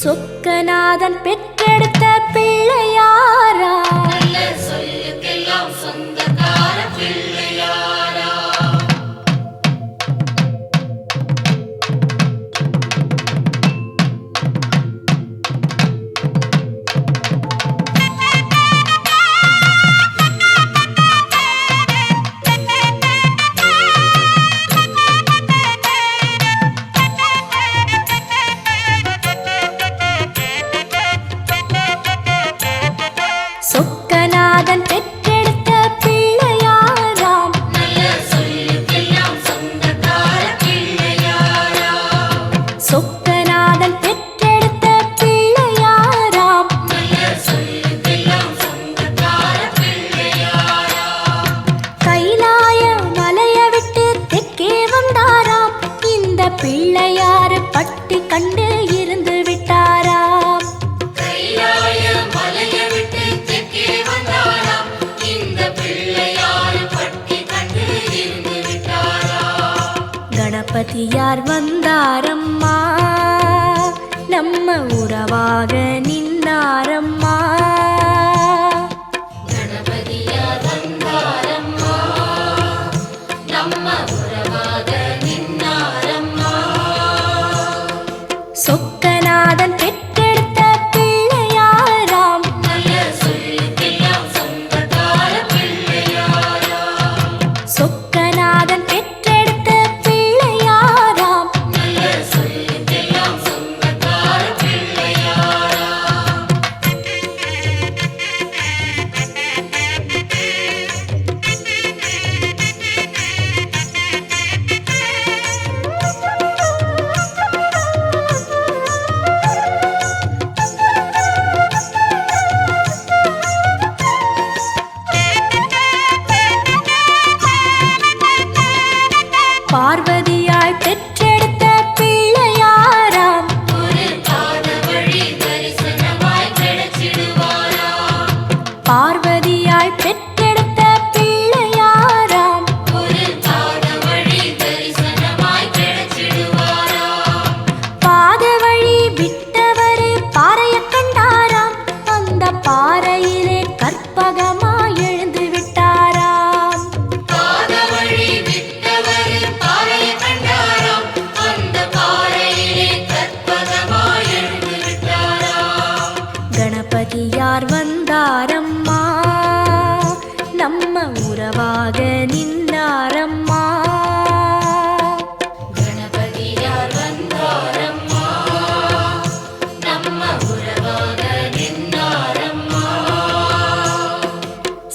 சொக்கநாதன் பெற்றெடுத்த பிள்ளையாரா, நல்ல சொல்லுக்கெல்லாம் சொந்தக்கார பிள்ளையாரா. சொக்கநாதன் பெற்றெடுத்த பிள்ளையாராம், நல்ல சொல்லுக்கெல்லாம் சொந்தக்கார பிள்ளையாரா. சொக்கநாதன் பெற்றெடுத்த பிள்ளையாராம், நல்ல சொல்லுக்கெல்லாம் சொந்தக்கார பிள்ளையாரா. கைலாய மலைய விட்டு தெற்கே வந்தாராம், இந்த பிள்ளையாரு பட்டி கண்டு இருந்து விட்டாராம். கைலாய மலையை விட்டு தெற்கே வந்தாராம், இந்த பிள்ளையாரு பட்டி கண்டு இருந்து விட்டாரா. கணபதியார் வந்தாரம்மா, நம்ம உறவாக நின்னாரம்மா. கணபதியார் வந்தாரம்மா, நம்ம உறவாக நின்னாரம்மா. சொக்கநாதன் பெற்றெடுத்த பிள்ளையாராம், நல்ல சொல்லுக்கெல்லாம் சொந்தக்கார பிள்ளையாரா. சொக்கநாதன் பெற்றெடுத்த பிள்ளையாராம், நல்ல சொல்லுக்கெல்லாம் சொந்தக்கார பிள்ளையாரா. பார்வதியாய் பெற்றெடுத்த பிள்ளையாராம், ஒரு பாத வழி தரிசனமாய் கிடைச்சிடுவாரா. பார்வதியாய் பெற்றெடுத்த பிள்ளையாராம், ஒரு பாத வழி தரிசனமாய் கிடைச்சிடுவாரா. பாத வழி விட்டவரு பாறைய கண்டாராம், அந்த பாறையிலே கற்பகமாய் எழுந்து விட்டாராம். பாத வழி விட்டவர் பாறையை கண்டாராம், அந்த பாறையிலே கற்பகமாய் எழுந்து விட்டாராம். கணபதியார் வந்தாரம்மா, நம்ம உறவாக நின்னாரம்மா. கணபதியார் வந்தாரம்மா, நம்ம உறவாக நின்னாரம்மா.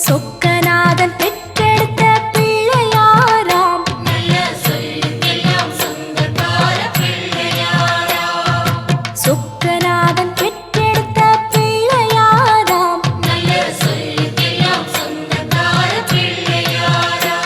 சொக்கநாதன் பெற்றெடுத்த பிள்ளையாராம், நல்ல சொல்லுக்கெல்லாம் சொந்தக்கார பிள்ளையாரா. சொக்கநாதன் பெற்றெடுத்த பிள்ளையாராம், நல்ல சொல்லுக்கெல்லாம் சொந்தக்கார பிள்ளையாரா.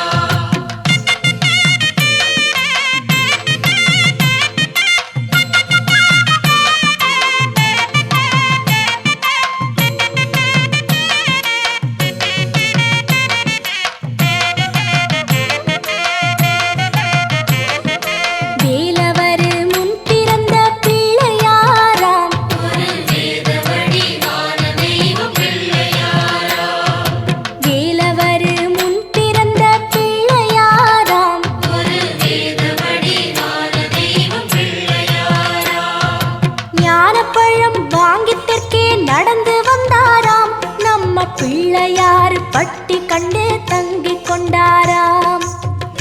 வேலவரு முன் பிறந்த பிள்ளையாராம், ஒரு வேத வழிவான தெய்வ பிள்ளையாரா. வேலவரு முன் பிறந்த பிள்ளையாராம், ஒரு வேத வழிவான தெய்வ பிள்ளையாரா. ஞானப்பழம் வாங்கி தெற்கே நடந்து வந்தாராம், நம்ம பிள்ளையார் பட்டி கண்டு தங்கிக் கொண்டாராம்.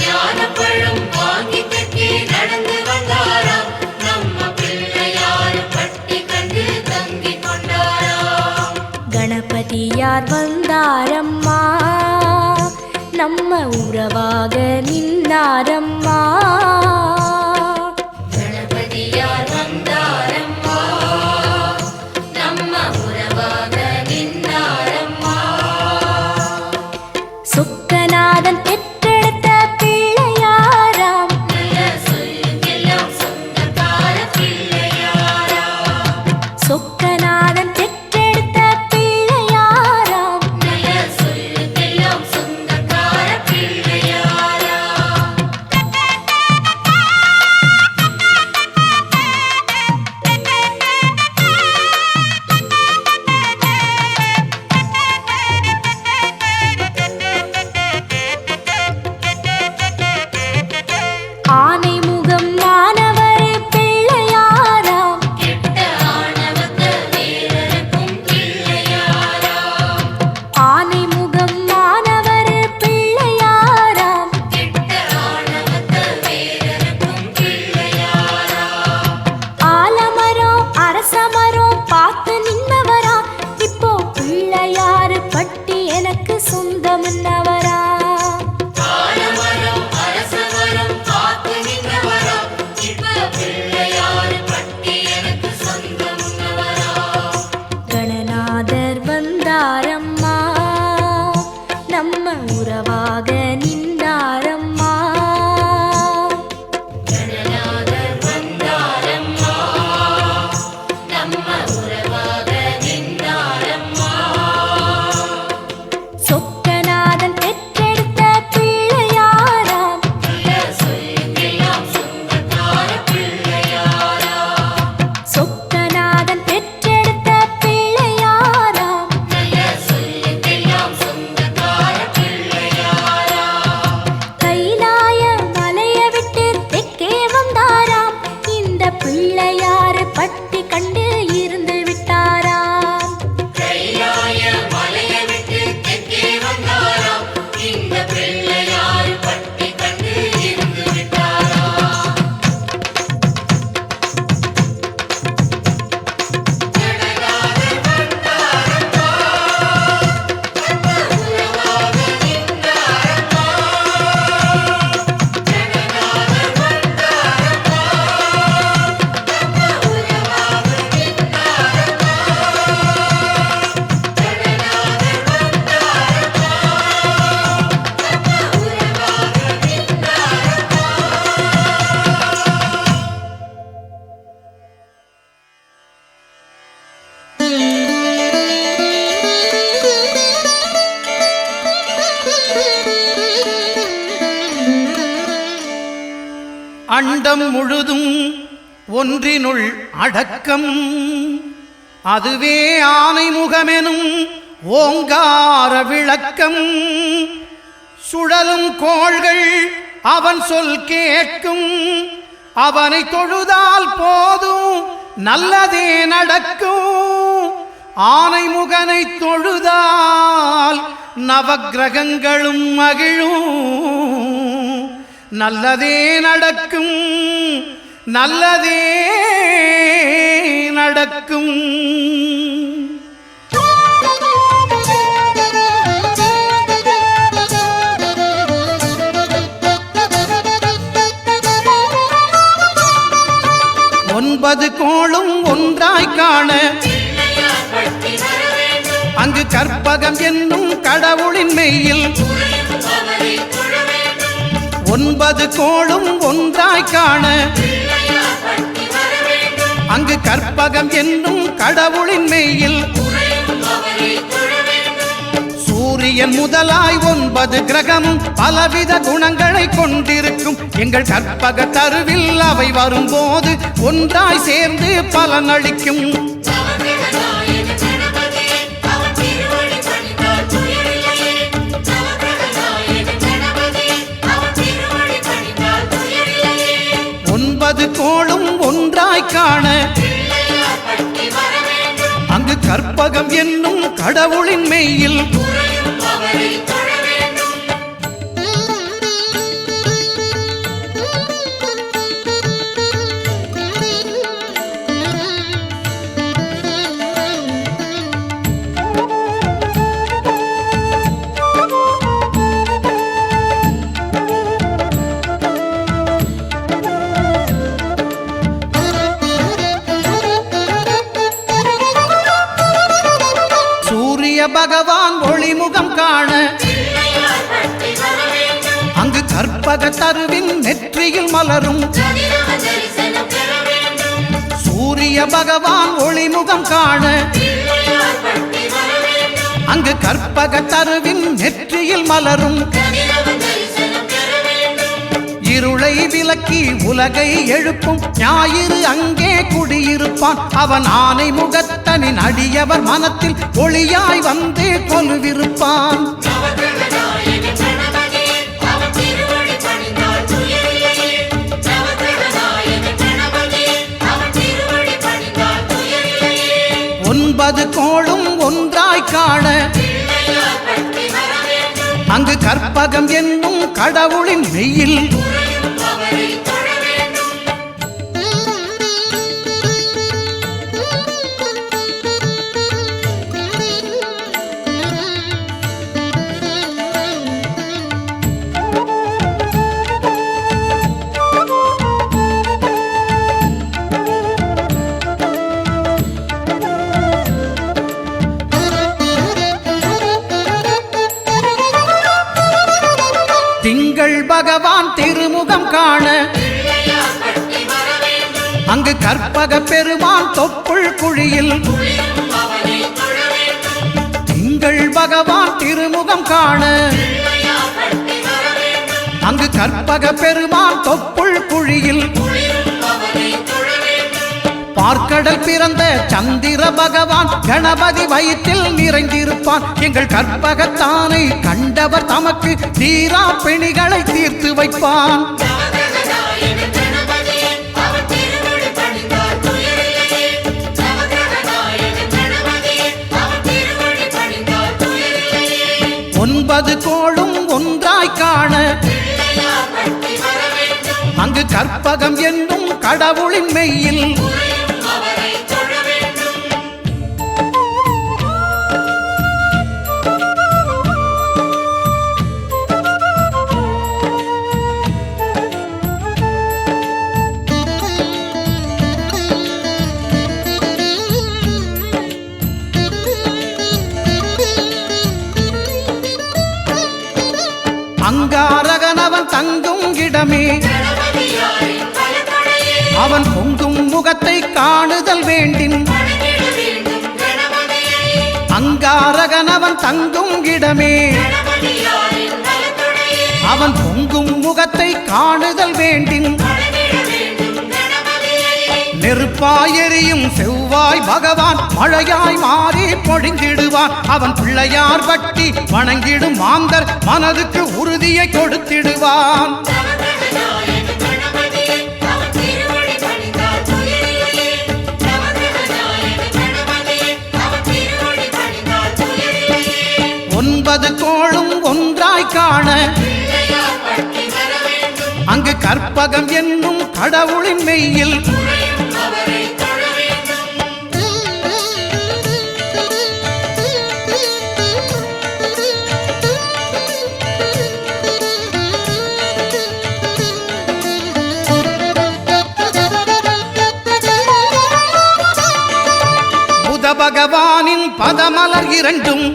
ஞானப்பழம் வாங்கி தெற்கே நடந்து வந்தாராம், நம்ம பிள்ளையாரு பட்டி கண்டு தங்கிக் கொண்டாராம். கணபதியார் வந்தாரம்மா, நம்ம உறவாக நின்னாரம்மா. கணபதியார் வந்தாரம்மா, நம்ம உறவாக நின்னாரம்மா. சொக்கநாதன் பெற்றெடுத்த பிள்ளையாராம், நல்ல சொல்லுக்கெல்லாம் சொந்தக்கார பிள்ளையாரா. சொக்கநாதன் பெற்றெடுத்த பிள்ளையாராம், நல்ல சொல்லுக்கெல்லாம் சொந்தக்கார பிள்ளையாரா. அண்டம் முழுதும் ஒன்றினுள் அடக்கம், அதுவே ஆனைமுகமெனும் ஓங்கார விளக்கம். சுழலும் கோள்கள் அவன் சொல் கேட்கும், அவனை தொழுதால் போதும் நல்லதே நடக்கும். ஆனைமுகனை தொழுதால் நவக்கிரகங்களும் மகிழும், நல்லதே நடக்கும், நல்லதே நடக்கும். ஒன்பது கோளும் ஒன்றாய் காண அங்கு கற்பகம் என்னும் கடவுளின் மெய்யில். ஒன்பது கோளும் ஒன்றாய் காண அங்கு கற்பகம் என்னும் கடவுளின் மெய்யில். சூரியன் முதலாய் 9 கிரகமும் பலவித குணங்களை கொண்டிருக்கும். எங்கள் கற்பக தருவில் அவை வரும்போது ஒன்றாய் சேர்ந்து பலனளிக்கும். ஒன்பது கோளும் ஒன்றாய் காண அங்கு கற்பகம் என்னும் கடவுளின் மெய்யில். பகவான் ஒளிமுகம் காண அங்கு கற்பக தருவின் நெற்றியில் மலரும். சூரிய பகவான் ஒளிமுகம் காண அங்கு கற்பக தருவின் நெற்றியில் மலரும். இருளை விலக்கி உலகை எழுப்பும் ஞாயிறு அங்கே குடியிருப்பான். அவன் ஆனை முகத்தனின் அடியவர் மனத்தில் ஒளியாய் வந்து கொலுவிருப்பான். ஒன்பது கோளும் ஒன்றாய் காண அங்கு கற்பகம் என்னும் கடவுளின் மெய்யில். திங்கள் பகவான் திருமுகம் காண அங்கு கற்பக பெருமான் தொப்புள் குழியில். திங்கள் பகவான் திருமுகம் காண அங்கு கற்பக பெருமான் தொப்புள் குழியில். பார்க்கடல் பிறந்த சந்திர பகவான் கணபதி வயிற்றில் நிறைந்திருப்பான். எங்கள் கற்பகத்தானை கண்டவர் தமக்கு தீரா பிணிகளை தீர்த்து வைப்பான். ஒன்பது கோளும் ஒன்றாய் காண அங்கு கற்பகம் என்னும் கடவுளின் மெய்யில். அங்காரகனவன் தங்கும் இடமே அவன் பொங்கும் முகத்தை காணுதல் வேண்டின். அங்காரகனவன் தங்கும் இடமே அவன் பொங்கும் முகத்தை காணுதல் வேண்டின். நெருப்பாய் எரியும் செவ்வாய் பகவான் மழையாய் மாறி பொழிந்திடுவான். அவன் பிள்ளையார் பட்டி வணங்கிடும் மாந்தர் மனதுக்கு உறுதியை கொடுத்திடுவான். ஒன்பது கோளும் ஒன்றாய் காண அங்கு கற்பகம் என்னும் கடவுளின் மெய்யில் புத பகவானின் பதமலர் இரண்டும்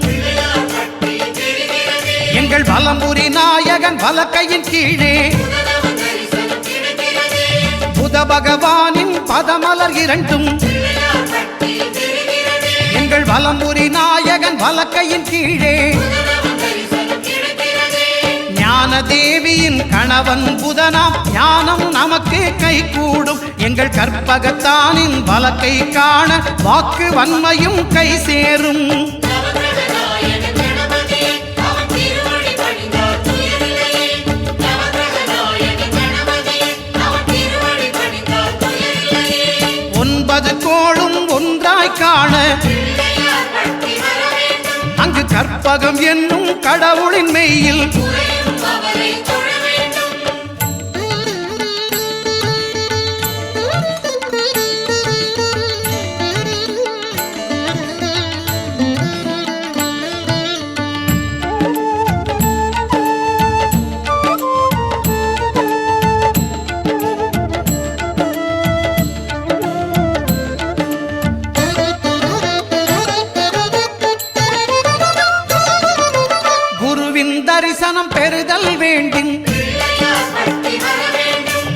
எங்கள் வலம்புரி நாயகன் வலக்கையின் கீழே. புத பகவானின் பதமலர் இரண்டும் எங்கள் வலம்புரி நாயகன் வலக்கையின் கீழே. ஞான தேவியின் கணவன் புதனாம் ஞானம் நமக்கு கைகூடும். எங்கள் கற்பகத்தானின் வலக்கை காண வாக்கு வன்மையும் கை சேரும். ஒன்பது கோளும் ஒன்றாய் காண அங்கு கற்பகம் என்னும் கடவுளின் மெய்யில் தரிசனம் பெறுதல் வேண்டின்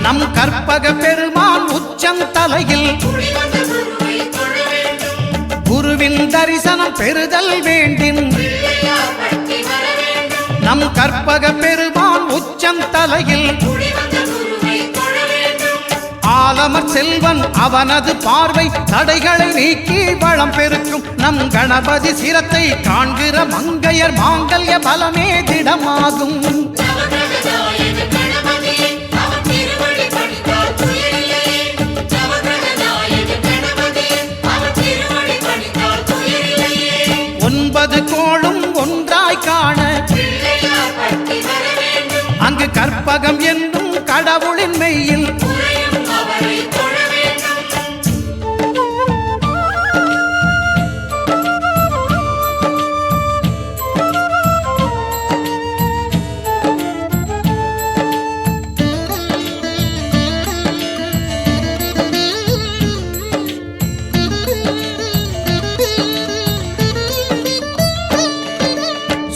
நம் கற்பக பெருமான் உச்சந்தலையில் குருவின் தரிசனம் பெறுதல் வேண்டின் நம் கற்பக பெருமான் உச்சந்தலையில் ஆலமர் செல்வன் அவனது பார்வை தடைகளை நீக்கி வளம் பெருக்கும். நம் கணபதி சிரத்தை காண்கிற மங்கையர் மாங்கல்ய பலமே திடமாகும். ஒன்பது கோளும் ஒன்றாய் காண அங்கு கற்பகம் என்னும் கடவுளின் மெய்யில்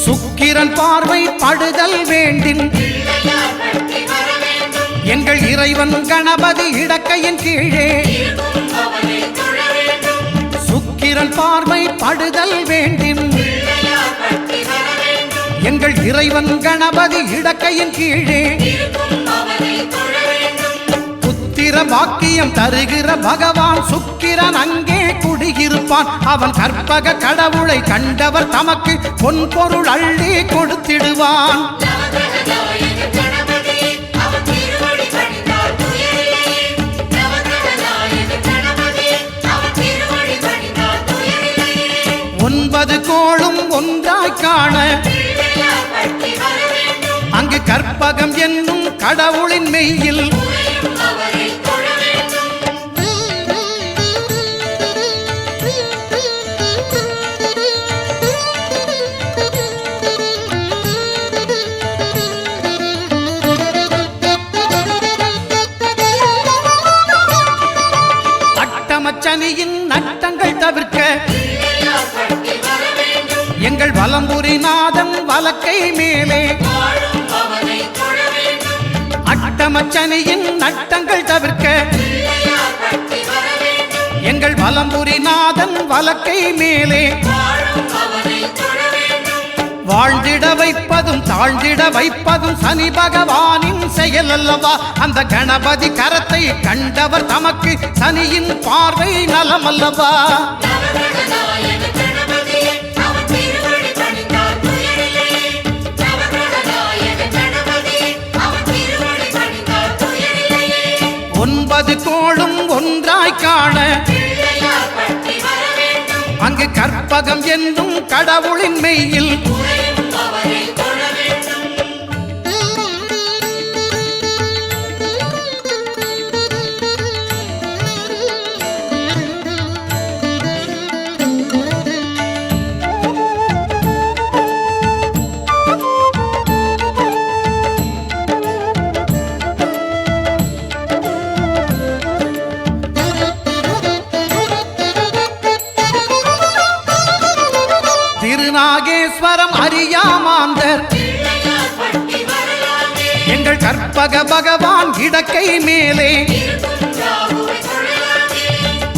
சுக்கிரன் பார்வை படுதல் வேண்டின் எங்கள் இறைவன் கணபதி இடக்கையின் கீழே. சுக்கிரன் பார்வை படுதல் வேண்டின் எங்கள் இறைவன் கணபதி இடக்கையின் கீழே. புத்திர பாக்கியம் தருகிற பகவான் சுக்கிரன் அங்கே குடியிருப்பான். அவன் கற்பக கடவுளை கண்டவர் தமக்கு பொன் பொருள் அள்ளி கொடுத்திடுவான். ஒன்பது கோளும் ஒன்றாய் காண அங்கு கற்பகம் என்னும் கடவுளின் மெய்யில் அட்டமச்சனியின் நட்டங்கள் தவிர்க்க எங்கள் வலம்புரி நாதன் வலக்கை மேலே. அட்டமச்சனியின் நட்டங்கள் தவிர்க்க எங்கள் வலம்புரி நாதன் வலக்கை மேலே. வாழ்ந்திட வைப்பதும் தாழ்ந்திட வைப்பதும் சனி பகவானின் செயல் அல்லவா? அந்த கணபதி கரத்தை கண்டவர் தமக்கு சனியின் பார்வை நலம் அல்லவா? நவகிரகநாயக கணபதியே அவன் திருவடி பணிந்தால் துயரில்லையே. நவகிரகநாயக கணபதியே அவன் திருவடி பணிந்தால் துயரில்லையே. 9 கோளும் ஒன்றாய் காண பிள்ளையார் பட்டி வர வேண்டும். அங்கு கற்பகம் என்னும் கடவுளின் மெய்யில் உறையும் அவரை தொழ வேண்டும். திருநாகேஸ்வரம் அறியாமாந்தர் பிள்ளையார் பட்டி வரலாமே. எங்கள் கற்பக பகவான் இடக்கை மேலே இருக்கும் ராகுவை தொழலாமே.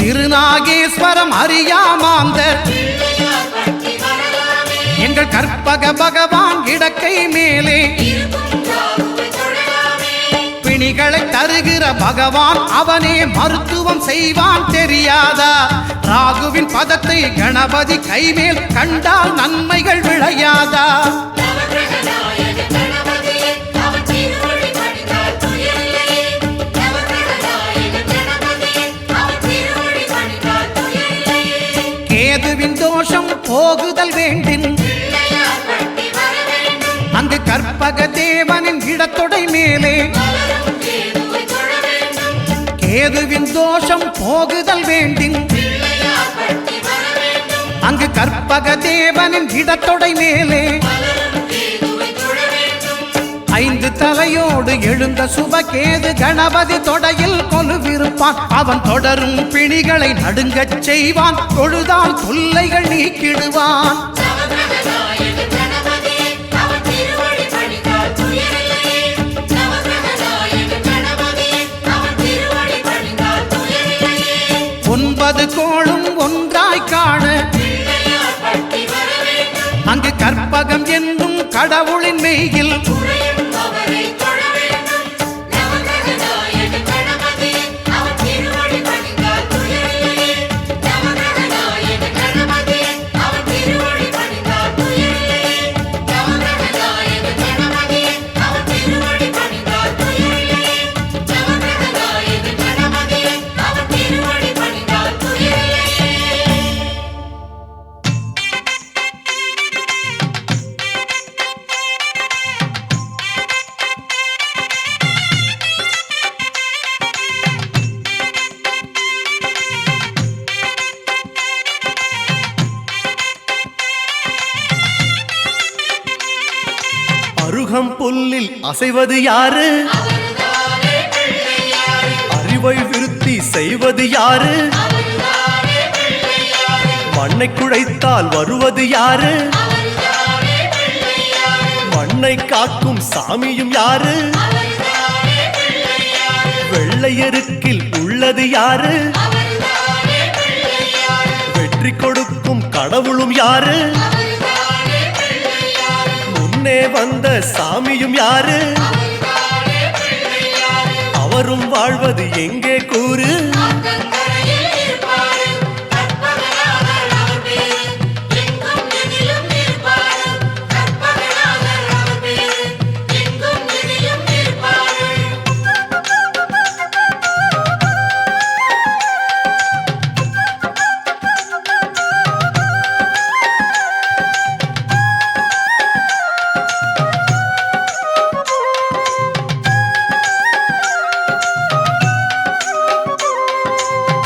திருநாகேஸ்வரம் அறியாமாந்தர் பிள்ளையார் பட்டி வரலாமே. எங்கள் கற்பக பகவான் இடக்கை மேலே இருக்கும் ராகுவை தொழலாமே. பிணிகளை தருகிற பகவான் அவனே மருத்துவம் செய்வான் தெரியாதா? ராகுவின் பதத்தை கணபதி கைமேல் கண்டால் நன்மைகள் விளையாதா? நவகிரகநாயக கணபதியே அவன் திருவடி பணிந்தால் துயரில்லையே. நவகிரகநாயக கணபதியே அவன் திருவடி பணிந்தால் துயரில்லையே. கேதுவின் தோஷம் போகுதல் வேண்டின் பிள்ளையார் பட்டி வர வேண்டும். அங்கு கற்பக தேவனின் இடத்தொடை மேலே மலரும் கேதுவை தொழ வேண்டும். கேதுவின் தோஷம் போகுதல் வேண்டின் பிள்ளையார் பட்டி வர வேண்டும். அங்கு கற்பக தேவனின் இடத்தொடை மேலே மலரும் கேதுவை தொழ வேண்டும். 5 தலையோடு எழுந்த சுபகேது கணபதி தொடையில் கொலுவிருப்பான். அவன் தொடரும் பிணிகளை நடுங்கச் செய்வான். தொழுதால் தொல்லைகள் நீக்கிடுவான். நவகிரகநாயக கணபதியே அவன் திருவடி பணிந்தால் துயரில்லையே. நவகிரகநாயக கணபதியே அவன் திருவடி பணிந்தால் துயரில்லையே. 9 கோளும் ஒன்றாய் காண பிள்ளையார் பட்டி வர வேண்டும். அங்கு கற்பகம் என்னும் கடவுளின் மெய்யில் உறையும் அவரை தொழ வேண்டும். நவகிரகநாயக கணபதியே அவன் திருவடி பணிந்தால் துயரில்லையே. நவகிரகநாயக கணபதியே அவன் திருவடி பணிந்தால் துயரில்லையே. நவகிரகநாயக கணபதியே அவன் திருவடி பணிந்தால் துயரில்லையே. நவகிரகநாயக கணபதியே அவன் திருவடி பணிந்தால் துயரில்லையே. அருகம் புல்லில் அசைவது யாரு? அவர்தானே பிள்ளையாரே. அறிவை விருத்தி செய்வது யாரு? அவர்தானே பிள்ளையாரே. மண்ணை குழைத்தால் வருவது யாரு? அவர்தானே பிள்ளையாரே. மண்ணை காக்கும் சாமியும் யாரு? அவர்தானே பிள்ளையாரே. வெள்ளையருக்கில் உள்ளது யாரு? அவர்தானே பிள்ளையாரே. வெற்றி கொடுக்கும் கடவுளும் யாரு? அவர்தானே பிள்ளையாரே. முன்னே வந்த சாமியும் யாரு? அவர்தானே பிள்ளையாரே. அவரும் வாழ்வது எங்கே கூறு? ஆற்றங்கரையில் இருப்பாரு. கற்பகநாதர் அவர் பேரு. எங்கும் எதிலும் இருப்பாரு. கற்பகநாதர் அவர் பேரு. எங்கும் எதிலும் இருப்பாரு.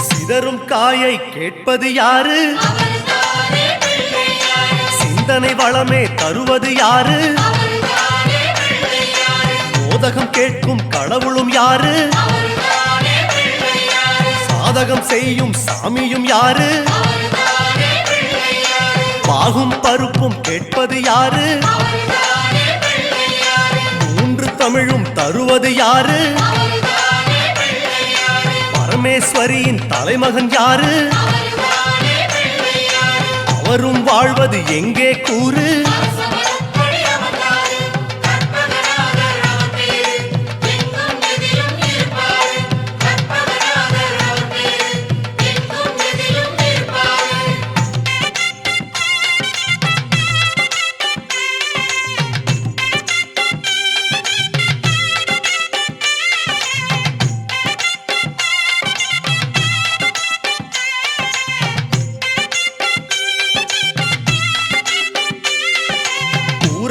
சிதறும் காயை கேட்பது யாரு? அவர்தானே பிள்ளையாரே. சிந்தனை வளமே தருவது யாரு? அவர்தானே பிள்ளையாரே. மோதகம் கேட்கும் கடவுளும் யாரு? அவர்தானே பிள்ளையாரே. சாதகம் செய்யும் சாமியும் யாரு? அவர்தானே பிள்ளையாரே. பாகும் பருப்பும் கேட்பது யாரு? அவர்தானே பிள்ளையாரே. 3 தமிழும் தருவது யாரு? அவர்தானே பிள்ளையாரே. பரமேஸ்வரியின் தலைமகன் யாரு? அவர்தானே பிள்ளையாரே. அவரும் வாழ்வது எங்கே கூறு? அரசமரத்தடியில்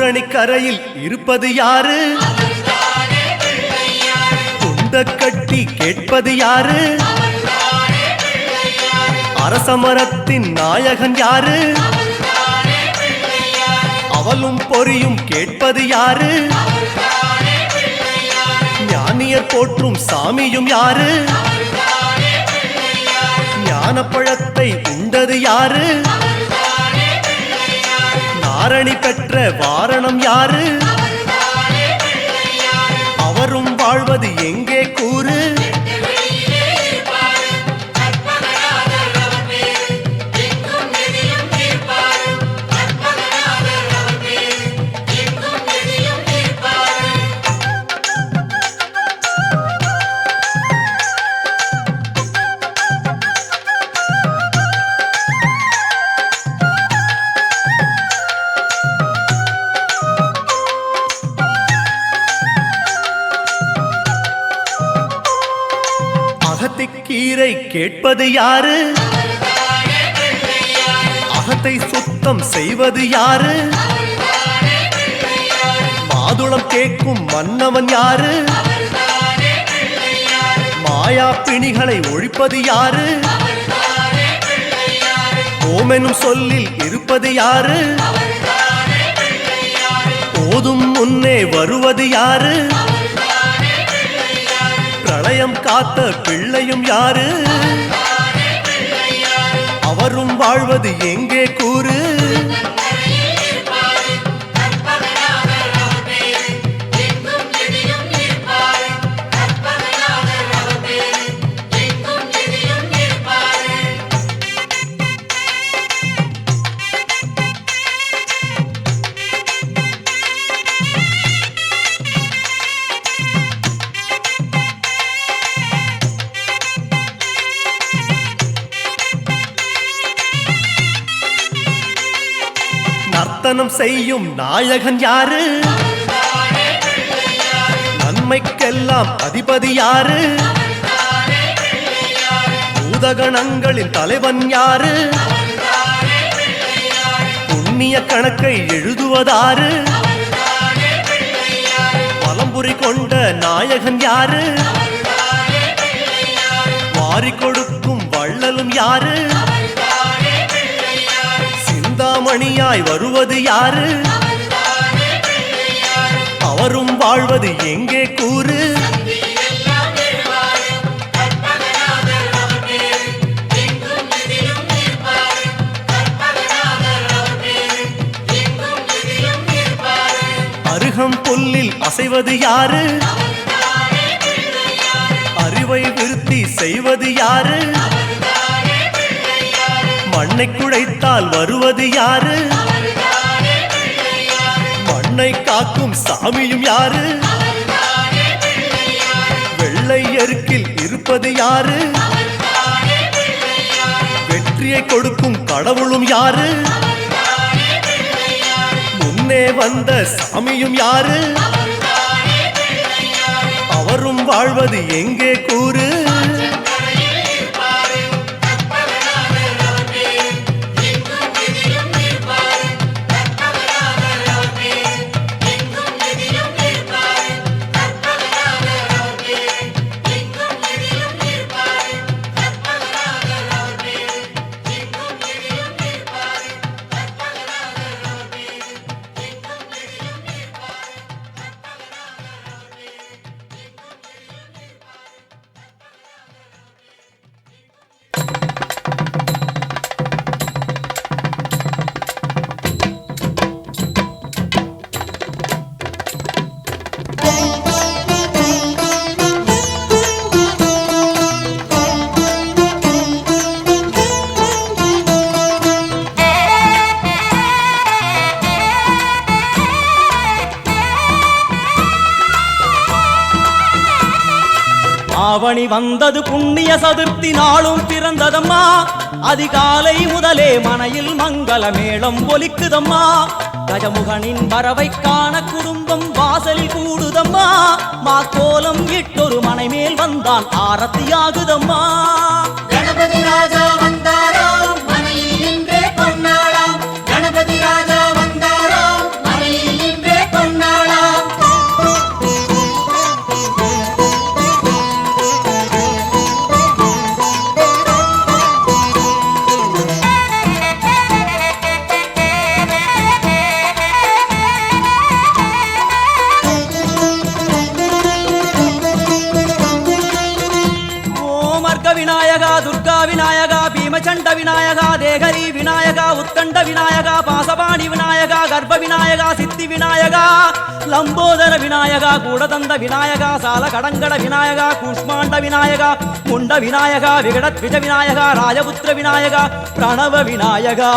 ஊரணி கரையில் இருப்பது யாரு? துண்ட கட்டி கேட்பது யாரு? அரசமரத்தின் நாயகன் யாரு? அவலும் பொரியும் கேட்பது யாரு? ஞானியர் போற்றும் சாமியும் யாரு? ஞானப்பழத்தை உண்டது யாரு? நாரணி பெற்ற வாரணம் யாரு? அவரும் வாழ்வது எங்கே கூறு? அகத்திக்கீரை கேட்பது யாரு? அகத்தை சுத்தம் செய்வது யாரு? மாதுளம் கேட்கும் மன்னவன் யாரு? மாயா பிணிகளை ஒழிப்பது யாரு? ஓமெனும் சொல்லில் இருப்பது யாரு? போதும் முன்னே வருவது யாரு? பிரளயம் காத்த பிள்ளையும் யாரு? அவரும் வாழ்வது எங்கே கூறு? நர்த்தனம் செய்யும் நாயகன் யாரு? நன்மைக்கெல்லாம் அதிபதி யாரு? பூதகணங்களின் தலைவன் யாரு? புண்ணிய கணக்கை எழுதுவதாரு? பலம்புரி கொண்ட நாயகன் யாரு? வாரி கொடுக்கும் வள்ளலும் யாரு? சிந்தாமணியாய் வருவது யாரு? அவரும் வாழ்வது எங்கே கூறு? அருகம் புல்லில் அசைவது யாரு? அறிவை விருத்தி செய்வது யாரு? மண்ணை குழைத்தால் வருவது யாரு? மண்ணை காக்கும் சாமியும் யாரு? வெள்ளை எருக்கில் இருப்பது யாரு? வெற்றியை கொடுக்கும் கடவுளும் யாரு? முன்னே வந்த சாமியும் யாரு? அவரும் வாழ்வது எங்கே கூறு? ஆவணி வந்தது புண்ணிய சதுர்த்தி நாளும் பிறந்ததம்மா. அதிகாலை முதலே மனையில் மங்கள மேளம் ஒலிக்குதம்மா. கஜமுகனின் வரவை காண குடும்பம் வாசலில் கூடுதம்மா. மாக்கோலம் இட்டொரு மனை மேல் வந்தான் ஆரத்தியாகுதம்மா. கணபதி ராஜா வந்தாராம் மனையில் நின்றே பொன்னாளாம். கணபதி ராஜா வந்தாராம் மனையில் நின்றே விநாயகா தேகரி விநாயகா உத்தண்ட விநாயகா பாசபாணி விநாயகா கர்ப்ப விநாயகா சித்தி விநாயகா லம்போதர விநாயகா கூடதந்த விநாயகா சால கடங்கட விநாயகா கூஷ்மாண்ட விநாயகா முண்ட விநாயகா விகடத்விஜ விநாயகா ராஜபுத்திர விநாயகா பிரணவ விநாயகா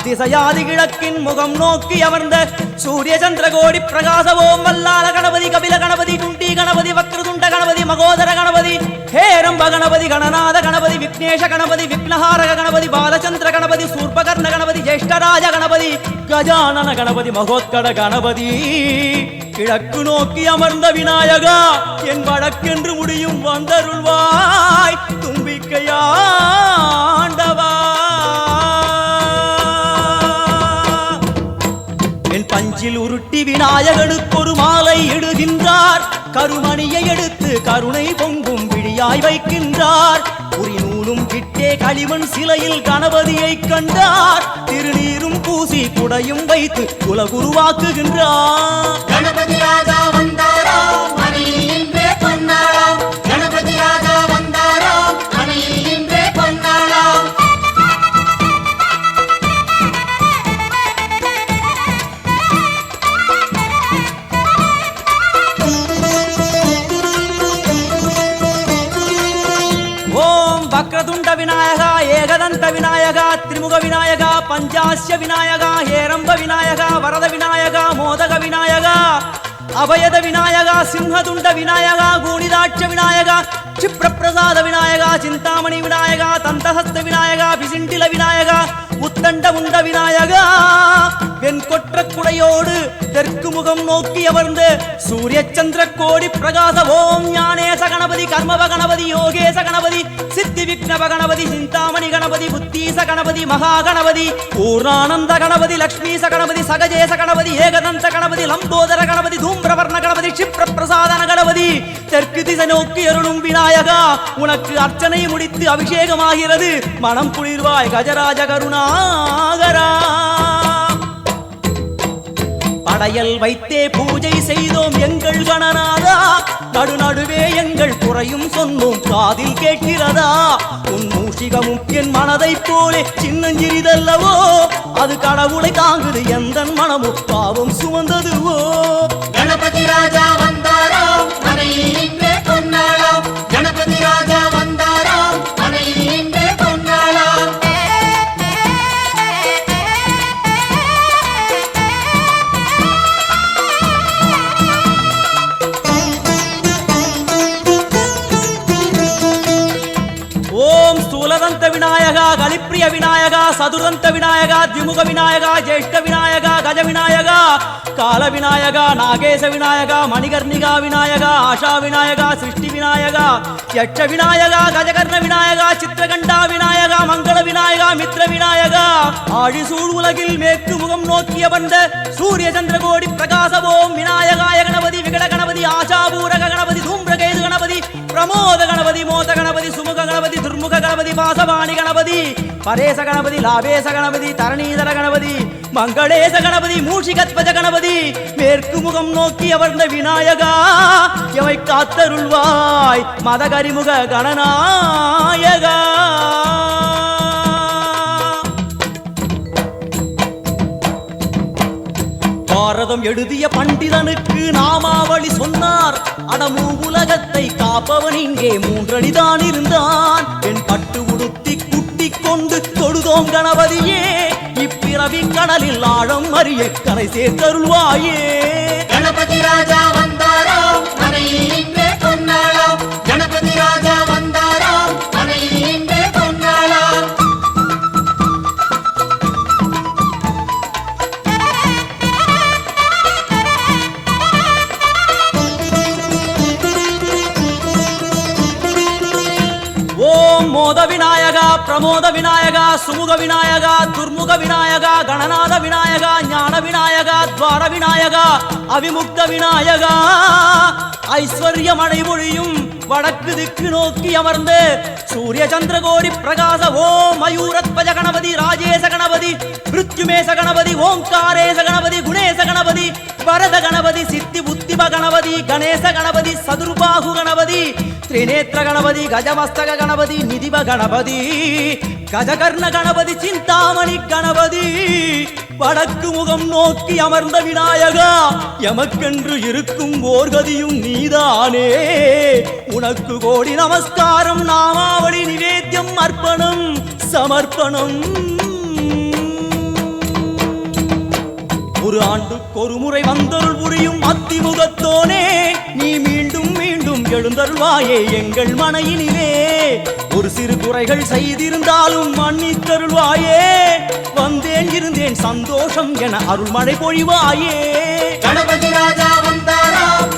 திசையாதி கிழக்கின் முகம் நோக்கி அமர்ந்த சூரிய சந்திரகோடி பிரகாச ஓம் வல்லால கணபதி கபில கணபதி குண்டி கணபதி வக்ரதுண்ட கணபதி மகோதர கணபதி ஹேரம்ப கணபதி கணநாத கணபதி விக்னேஷ கணபதி விக்னஹாரக கணபதி பாலச்சந்திர கணபதி சூர்பகர்ண கணபதி ஜேஷ்டராஜ கணபதி கஜானன கணபதி மகோத்கட கணபதி கிழக்கு நோக்கி அமர்ந்த விநாயகா என் வழக்கென்று முடியும் வந்தருள்வாய் தும்பிக்கையாண்டவா என் பஞ்சில் உருட்டி விநாயகனுக்கு ஒரு மாலை இடுகின்றார் கருமணியை எடுத்து கருணை பொங்கும் விழியாய் வைக்கின்றார் புரிநூலும் கிட்டே களிமண் சிலையில் கணபதியை கண்டார் திருநீரும் பூசி குடையும் வைத்து குலகுருவாக்குகின்றார் கணபதி ராஜா வந்தாராம் மனையில் இன்றே பொன்னாளாம் கணபதி ராஜா வந்தாராம் மனையில் இன்றே பொன்னாளாம் வக்ரதுண்ட விநாயகா ஏகதந்த விநாயகா திரிமுக விநாயகா பஞ்சாஸ்ய விநாயகா ஹேரம்ப விநாயகா வரத விநாயகா மோதக விநாயகா அபயத விநாயகா சிம்ஹதுண்ட விநாயகா கூணிதாட்ச விநாயகா क्षिप्रप्रसाद विनायका चिंतामणि विनायका तंतहस्त विनायका पिसिंडिल विनायका உத்தண்ட உண்ட விநாயகா வெண்கொற்ற குடையோடு தெற்கு முகம் நோக்கி அமர்ந்து சூரிய சந்திர கோடி பிரகாச ஓம் ஞானேச கணபதி கர்மவ கணபதி யோகேச கணபதி சித்தி விக்னவ கணபதி சிந்தாமணி கணபதி புத்தீச கணபதி மகா கணபதி பூர்ணானந்த கணபதி லக்ஷ்மீச கணபதி சகஜேச கணபதி ஏகதந்த கணபதி லம்போதர கணபதி தூம்பிரவர்ண கணபதி क्षिप्र பிரசாதன கணபதி தெற்கு திசை நோக்கி அருளும் விநாயகா உனக்கு அர்ச்சனை முடித்து அபிஷேகமாகிறது மனம் குளிர்வாய் கஜராஜ கருணாகரா படையல் வைத்தே பூஜை செய்தோம் எங்கள் கணநாதா நடுநடுவே எங்கள் குறையும் சொன்னோம் காதில் கேட்கிறதா உன் மூஷிகமும் என் மனதை போலே சின்னஞ்சிறிதல்லவோ அது கடவுளை தாங்குது எந்த மனமும் பாவம் சுமந்ததுவோ கணபதி ராஜா வந்தாராம் மனையில் இன்றே பொன்னாளாம் கணபதி ராஜா வந்தாராம் மனையில் இன்றே பொன்னாளாம் ஓம் ஸ்தூலதந்த விநாயகா கலிப்பிரிய விநாயகா சதுரந்த விநாயகா திமுக விநாயகா ஜேஷ்ட விநாயகா கஜ விநாயகா கால விநாயகா நாகேச விநாயகா மணிகர்ணிகா விநாயகா ஆஷா விநாயகா சிருஷ்டி விநாயகா யட்ச விநாயகா கஜகர்ண விநாயகா சித்திரகண்டா விநாயகா மங்கள விநாயகா மித்ர விநாயகா ஆழிசூழ் உலகில் மேற்கு முகம் நோக்கிய வந்த சூரிய சந்திரகோடி பிரகாச ஓம் விநாயகாய கணபதி விகட கணபதி ஆஷாபூரக கணபதி தூம்பிரகேது கணபதி பிரமோத கணபதி மோத கணபதி சுமுக கணபதி துர்முக கணபதி பாசவாணி கணபதி பரேச கணபதி லாபேச கணபதி தரணீதர கணபதி மங்களேச கணபதி மூஷிகத்வஜ கணபதி மேற்கு முகம் நோக்கி அமர்ந்த விநாயகா எவை காத்தருள்வாய் மதகரிமுக கணநாயகா பாரதம் எழுதிய பண்டிதனுக்கு நாமாவளி சொன்னார் அடமூ உலகத்தை காப்பவன் இங்கே மூன்றடிதான் இருந்தான் என் பட்டு உடுத்தி குட்டி கொண்டு தொழுதோம் கணபதியே இப்பிறவி கடலில் ஆழம் அறிய கரை சேர்த்தருள்வாயே கணபதி ராஜா வந்தாராம் மனையில் இன்றே பொன்னாளாம் கணபதி ராஜா வந்தாராம் மனையில் இன்றே பொன்னாளாம் ஓம் மோத விநாயகா பிரமோத விநாயகா சுமுக விநாயகா துர்முக விநாயகா கணநாத விநாயகா ஞான விநாயகா துவார விநாயகா அவிமுக்த விநாயகா ஐஸ்வர்ய மழை பொழியும் வடக்கு திக்கு நோக்கி அமர்ந்து சூரிய சந்திரகோடி பிரகாச ஓம் மயூரத்வஜ கணபதி ராஜேச கணபதி கணபதி மிருத்யுமேச கணபதி ஓங்காரேச கணபதி குணேச கணபதி வரத கணபதி சித்தி புத்திப கணபதி கணேச கணபதி சதுர்பாகு கணபதி திரிநேத்திர கணபதி கஜமஸ்தக கணபதி நிதிப கணபதி கஜகர்ண கணபதி சிந்தாமணி கணபதி வடக்கு முகம் நோக்கி அமர்ந்த விநாயகா எமக்கென்று இருக்கும் ஓர்கதியும் நீதானே உனக்கு கோடி நமஸ்காரம் நாமாவளி நிவேத்தியம் அர்ப்பணம் சமர்ப்பணம் ஒரு ஆண்டுக்கு ஒரு முறை வந்தருள் புரியும் அத்திமுகத்தோனே நீ மீண்டும் மீண்டும் எழுந்தருள்வாயே எங்கள் மனையினிலே ஒரு சிறு குறைகள் செய்திருந்தாலும் மன்னித்தருள்வாயே வந்தேன் இருந்தேன் சந்தோஷம் என அருள்மழை பொழிவாயே கணபதி ராஜா வந்தாராம்